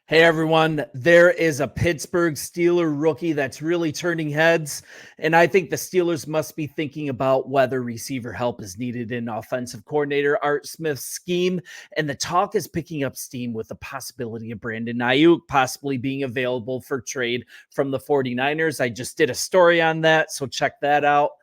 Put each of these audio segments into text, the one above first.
Hey everyone, there is a Pittsburgh Steeler rookie that's really turning heads, and I think the Steelers must be thinking about whether receiver help is needed in offensive coordinator Art Smith's scheme, and the talk is picking up steam with the possibility of Brandon Ayuk possibly being available for trade from the 49ers. I just did a story on that, so check that out.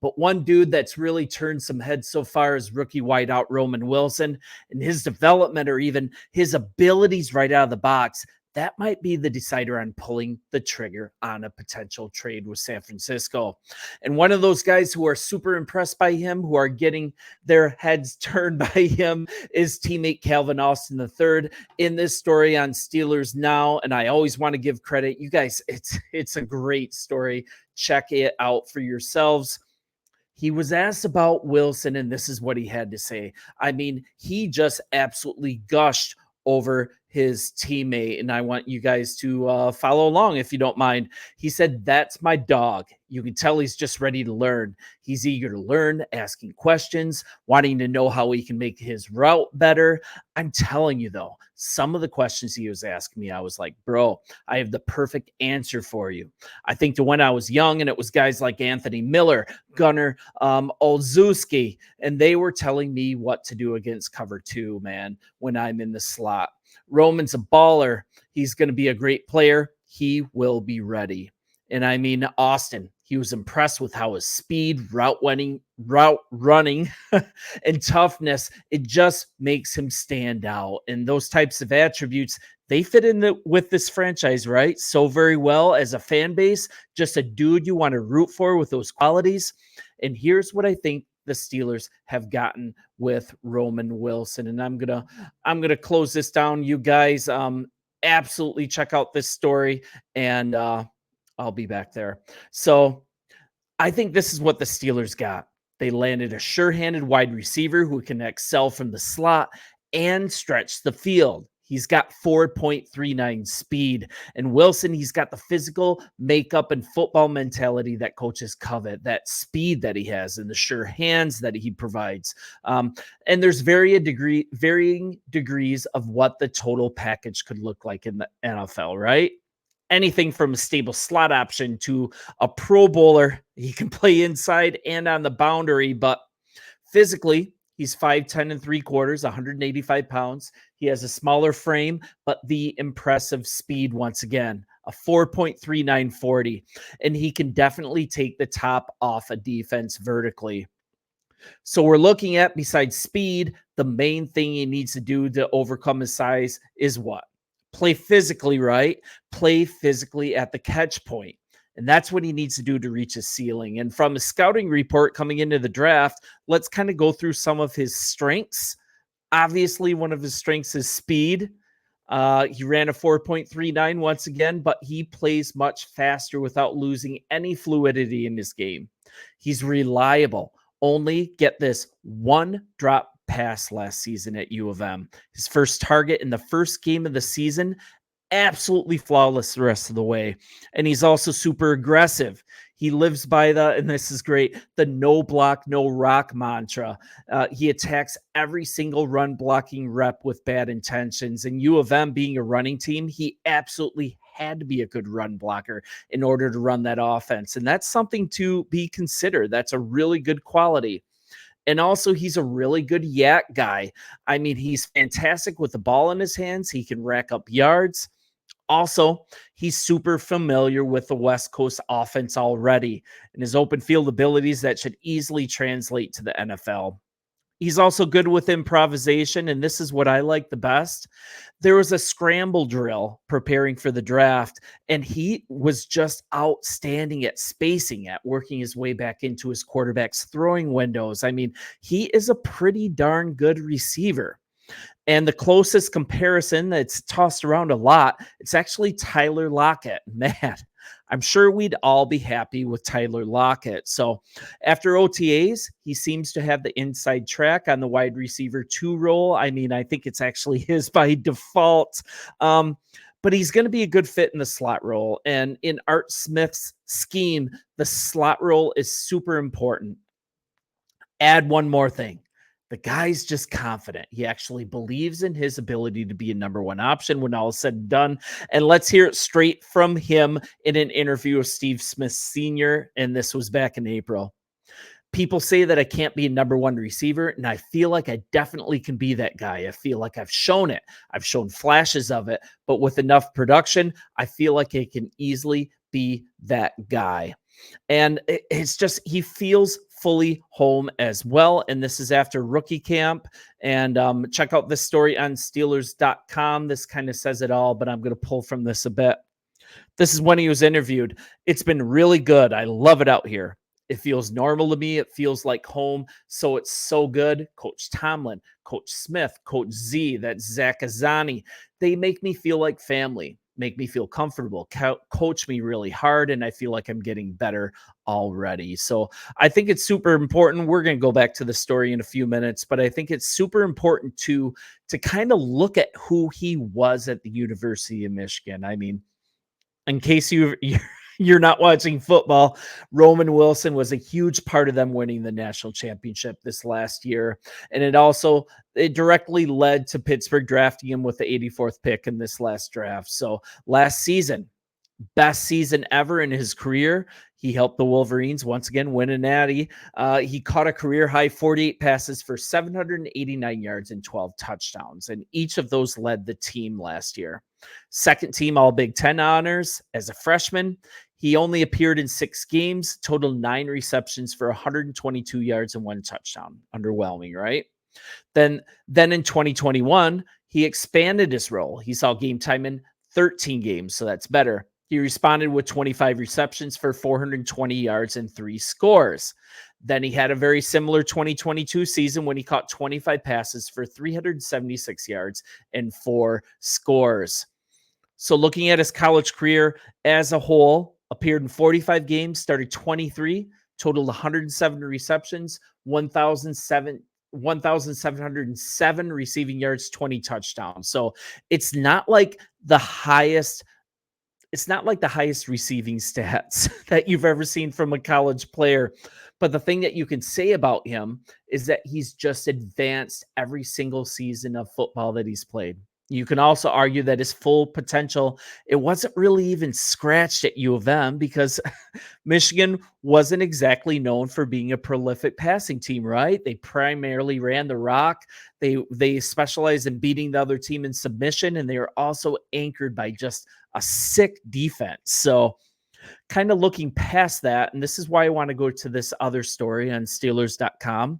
But one dude that's really turned some heads so far is rookie wideout Roman Wilson, and his development or even his abilities right out of the box. That might be the decider on pulling the trigger on a potential trade with San Francisco. And one of those guys who are super impressed by him, who are getting their heads turned by him, is teammate Calvin Austin III in this story on Steelers Now. And I always want to give credit. You guys, it's a great story. Check it out for yourselves. He was asked about Wilson, and this is what he had to say. I mean, he just absolutely gushed over his teammate, and I want you guys to follow along if you don't mind. He said, "That's my dog. You can tell he's just ready to learn. He's eager to learn, asking questions, wanting to know how he can make his route better." I'm telling you, though, some of the questions he was asking me, I was like, bro, I have the perfect answer for you. I think to when I was young, and it was guys like Anthony Miller, Gunnar Olszewski, and they were telling me what to do against cover two, man, when I'm in the slot. Roman's a baller. He's going to be a great player. He will be ready. And I mean, Austin, he was impressed with how his speed, route running, and toughness, it just makes him stand out. And those types of attributes, they fit in with this franchise, right? So very well as a fan base, just a dude you want to root for with those qualities. And here's what I think the Steelers have gotten with Roman Wilson. And I'm gonna close this down. You guys absolutely check out this story, and I'll be back there. So I think this is what the Steelers got. They landed a sure-handed wide receiver who can excel from the slot and stretch the field. He's got 4.39 speed. And Wilson, he's got the physical makeup and football mentality that coaches covet, that speed that he has and the sure hands that he provides. And there's varying degrees of what the total package could look like in the NFL, right? Anything from a stable slot option to a Pro Bowler. He can play inside and on the boundary, but physically, he's 5'10 and 3/4, 185 pounds. He has a smaller frame, but the impressive speed once again, a 4.39 40. And he can definitely take the top off a defense vertically. So we're looking at, besides speed, the main thing he needs to do to overcome his size is what? Play physically, right? Play physically at the catch point. And that's what he needs to do to reach his ceiling. And from a scouting report coming into the draft, let's kind of go through some of his strengths. Obviously, one of his strengths is speed. He ran a 4.39 once again, but he plays much faster without losing any fluidity in his game. He's reliable. Only, get this, one drop pass last season at U of M. His first target in the first game of the season, absolutely flawless the rest of the way. And he's also super aggressive. He lives by and this is great, the no block, no rock mantra. He attacks every single run blocking rep with bad intentions. And U of M being a running team, he absolutely had to be a good run blocker in order to run that offense. And that's something to be considered. That's a really good quality. And also, he's a really good yak guy. I mean, he's fantastic with the ball in his hands. He can rack up yards. Also, he's super familiar with the West Coast offense already, and his open field abilities that should easily translate to the NFL. He's also good with improvisation, and this is what I like the best. There was a scramble drill preparing for the draft, and he was just outstanding at spacing, at working his way back into his quarterback's throwing windows. I mean, he is a pretty darn good receiver. And the closest comparison that's tossed around a lot, it's actually Tyler Lockett. Man, I'm sure we'd all be happy with Tyler Lockett. So after OTAs, he seems to have the inside track on the wide receiver 2 role. I mean, I think it's actually his by default. But he's going to be a good fit in the slot role. And in Art Smith's scheme, the slot role is super important. Add one more thing. The guy's just confident. He actually believes in his ability to be a number one option when all is said and done. And let's hear it straight from him in an interview with Steve Smith Sr., and this was back in April. People say that I can't be a number one receiver, and I feel like I definitely can be that guy. I feel like I've shown it. I've shown flashes of it, but with enough production, I feel like I can easily be that guy. And it's just, he feels fully home as well. And this is after rookie camp. And check out this story on Steelers.com. This kind of says it all, but I'm going to pull from this a bit. This is when he was interviewed. It's been really good. I love it out here. It feels normal to me. It feels like home. So it's so good. Coach Tomlin, Coach Smith, Coach Z, that's Zach Azani. They make me feel like family, make me feel comfortable, coach me really hard, and I feel like I'm getting better already. So I think it's super important. We're going to go back to the story in a few minutes, but I think it's super important to kind of look at who he was at the University of Michigan. I mean, in case you're not watching football, Roman Wilson was a huge part of them winning the national championship this last year. And it directly led to Pittsburgh drafting him with the 84th pick in this last draft. So last season, best season ever in his career. He helped the Wolverines once again win a natty. He caught a career high 48 passes for 789 yards and 12 touchdowns. And each of those led the team last year. Second team All Big Ten honors as a freshman. He only appeared in 6 games, total 9 receptions for 122 yards and 1 touchdown. Underwhelming, right? Then in 2021, he expanded his role. He saw game time in 13 games, so that's better. He responded with 25 receptions for 420 yards and 3 scores. Then he had a very similar 2022 season when he caught 25 passes for 376 yards and 4 scores. So looking at his college career as a whole, appeared in 45 games, started 23, totaled 107 receptions, 1,707 receiving yards, 20 touchdowns. So it's not like the highest receiving stats that you've ever seen from a college player. But the thing that you can say about him is that he's just advanced every single season of football that he's played. You can also argue that his full potential, it wasn't really even scratched at U of M because Michigan wasn't exactly known for being a prolific passing team, right? They primarily ran the rock. They specialized in beating the other team in submission, and they were also anchored by just a sick defense. So kind of looking past that, and this is why I want to go to this other story on Steelers.com.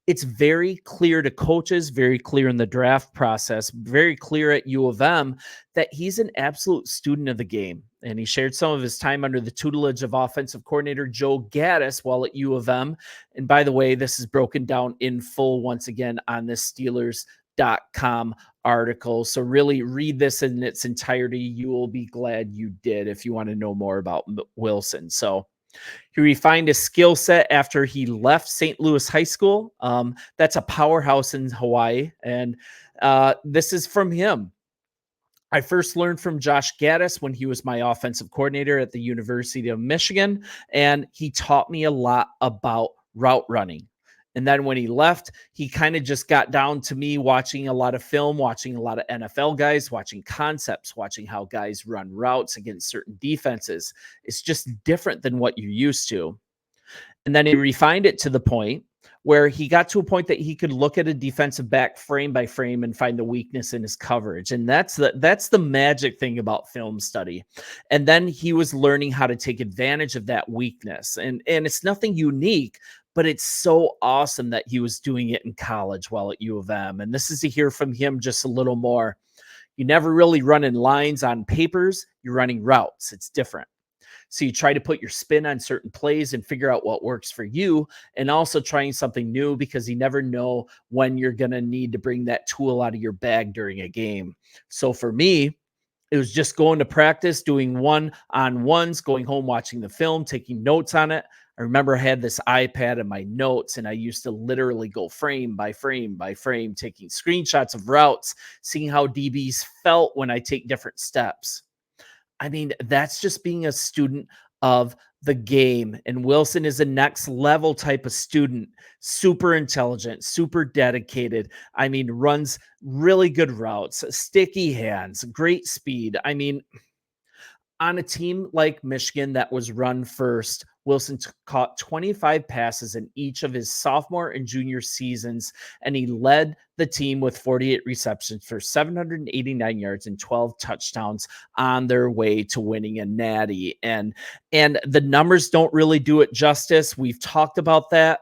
It's very clear to coaches, very clear in the draft process, very clear at U of M that he's an absolute student of the game. And he shared some of his time under the tutelage of offensive coordinator Joe Gaddis while at U of M. And by the way, this is broken down in full once again on this Steelers.com article. So really read this in its entirety. You will be glad you did if you want to know more about Wilson. So he refined his skill set after he left St. Louis High School. That's a powerhouse in Hawaii. And this is from him. I first learned from Josh Gaddis when he was my offensive coordinator at the University of Michigan, and he taught me a lot about route running. And then when he left, he kind of just got down to me watching a lot of film, watching a lot of NFL guys, watching concepts, watching how guys run routes against certain defenses. It's just different than what you're used to. And then he refined it to the point where he got to a point that he could look at a defensive back frame by frame and find the weakness in his coverage. And that's the magic thing about film study. And then he was learning how to take advantage of that weakness. And it's nothing unique, but it's so awesome that he was doing it in college while at U of M. And this is to hear from him just a little more. You never really run in lines on papers. You're running routes. It's different. So you try to put your spin on certain plays and figure out what works for you, and also trying something new because you never know when you're going to need to bring that tool out of your bag during a game. So for me, it was just going to practice, doing one-on-ones, going home, watching the film, taking notes on it. I remember I had this iPad and my notes, and I used to literally go frame by frame by frame, taking screenshots of routes, seeing how DBs felt when I take different steps. I mean, that's just being a student of the game. And Wilson is a next level type of student, super intelligent, super dedicated. I mean, runs really good routes, sticky hands, great speed. I mean, on a team like Michigan that was run first, Wilson caught 25 passes in each of his sophomore and junior seasons, and he led the team with 48 receptions for 789 yards and 12 touchdowns on their way to winning a natty. And the numbers don't really do it justice. We've talked about that.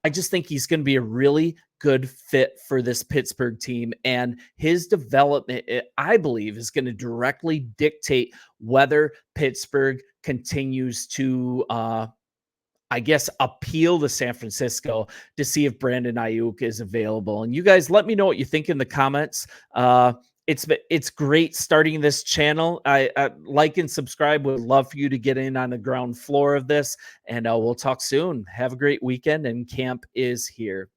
I just think he's going to be a really good fit for this Pittsburgh team, and his development, I believe, is going to directly dictate whether Pittsburgh continues to, I guess, appeal to San Francisco to see if Brandon Ayuk is available. And you guys, let me know what you think in the comments. It's great starting this channel. I like and subscribe. Would love for you to get in on the ground floor of this, and we'll talk soon. Have a great weekend, and camp is here.